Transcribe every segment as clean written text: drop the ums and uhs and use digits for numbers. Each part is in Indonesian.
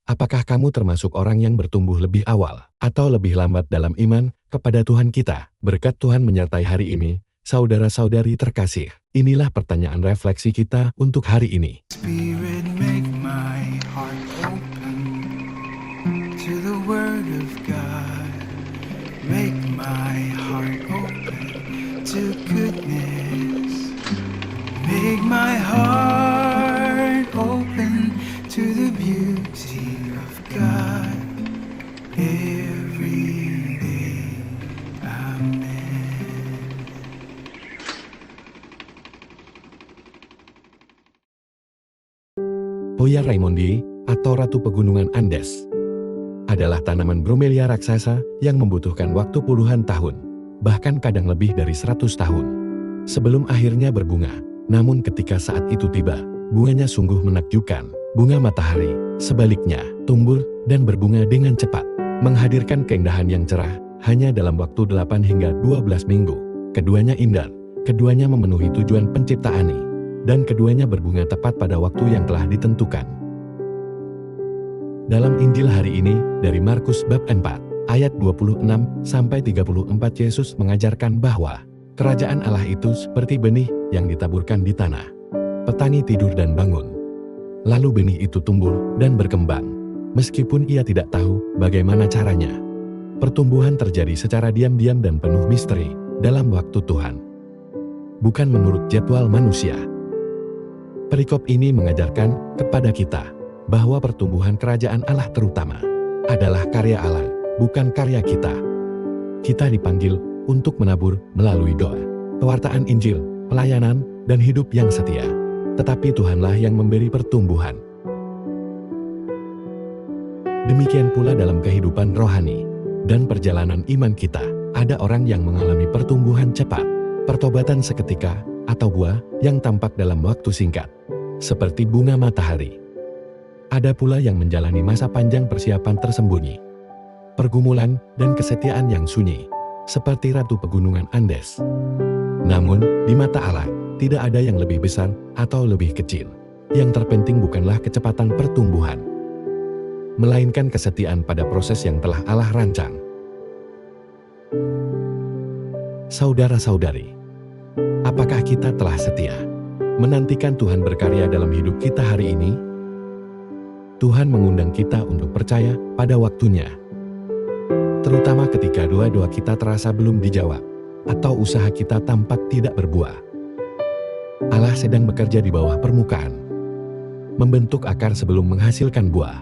Apakah kamu termasuk orang yang bertumbuh lebih awal atau lebih lambat dalam iman kepada Tuhan kita? Berkat Tuhan menyertai hari ini, saudara-saudari terkasih. Inilah pertanyaan refleksi kita untuk hari ini. Spirit, make my heart open to the word of God. Make my heart open to goodness. Make my heart open to the beauty of God every day. Amen. Hoya Raimondi atau Ratu Pegunungan Andes adalah tanaman bromelia raksasa yang membutuhkan waktu puluhan tahun, bahkan kadang lebih dari 100 tahun, sebelum akhirnya berbunga. Namun ketika saat itu tiba, bunganya sungguh menakjubkan. Bunga matahari, sebaliknya, tumbuh dan berbunga dengan cepat, menghadirkan keindahan yang cerah, hanya dalam waktu 8 hingga 12 minggu. Keduanya indah, keduanya memenuhi tujuan penciptaani, dan keduanya berbunga tepat pada waktu yang telah ditentukan. Dalam Injil hari ini, dari Markus bab 4, ayat 26-34 Yesus mengajarkan bahwa kerajaan Allah itu seperti benih yang ditaburkan di tanah. Petani tidur dan bangun. Lalu benih itu tumbuh dan berkembang. Meskipun ia tidak tahu bagaimana caranya. Pertumbuhan terjadi secara diam-diam dan penuh misteri dalam waktu Tuhan. Bukan menurut jadwal manusia. Perikop ini mengajarkan kepada kita bahwa pertumbuhan kerajaan Allah terutama adalah karya Allah, bukan karya kita. Kita dipanggil untuk menabur melalui doa, pewartaan Injil, pelayanan, dan hidup yang setia. Tetapi Tuhanlah yang memberi pertumbuhan. Demikian pula dalam kehidupan rohani dan perjalanan iman kita, ada orang yang mengalami pertumbuhan cepat, pertobatan seketika, atau buah yang tampak dalam waktu singkat, seperti bunga matahari. Ada pula yang menjalani masa panjang persiapan tersembunyi, pergumulan dan kesetiaan yang sunyi, seperti Ratu Pegunungan Andes. Namun, di mata Allah, tidak ada yang lebih besar atau lebih kecil. Yang terpenting bukanlah kecepatan pertumbuhan, melainkan kesetiaan pada proses yang telah Allah rancang. Saudara-saudari, apakah kita telah setia menantikan Tuhan berkarya dalam hidup kita hari ini? Tuhan mengundang kita untuk percaya pada waktunya, terutama ketika doa-doa kita terasa belum dijawab, atau usaha kita tampak tidak berbuah. Allah sedang bekerja di bawah permukaan, membentuk akar sebelum menghasilkan buah.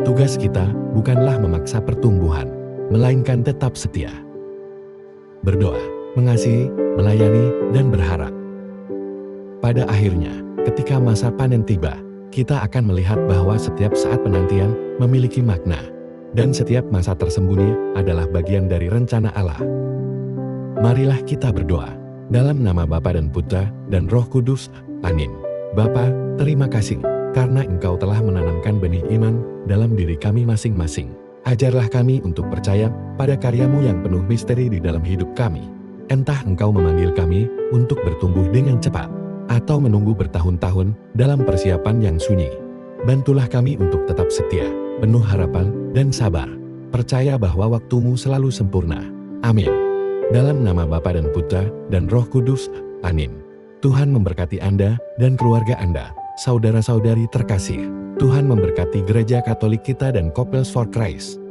Tugas kita bukanlah memaksa pertumbuhan, melainkan tetap setia. Berdoa, mengasihi, melayani, dan berharap. Pada akhirnya, ketika masa panen tiba, kita akan melihat bahwa setiap saat penantian memiliki makna, dan setiap masa tersembunyi adalah bagian dari rencana Allah. Marilah kita berdoa. Dalam nama Bapa dan Putra dan Roh Kudus, amin. Bapa, terima kasih, karena Engkau telah menanamkan benih iman dalam diri kami masing-masing. Ajarlah kami untuk percaya pada karya-Mu yang penuh misteri di dalam hidup kami. Entah Engkau memanggil kami untuk bertumbuh dengan cepat, atau menunggu bertahun-tahun dalam persiapan yang sunyi. Bantulah kami untuk tetap setia, penuh harapan dan sabar. Percaya bahwa waktu-Mu selalu sempurna. Amin. Dalam nama Bapa dan Putra dan Roh Kudus, amin. Tuhan memberkati Anda dan keluarga Anda, saudara-saudari terkasih. Tuhan memberkati Gereja Katolik kita dan Couples for Christ.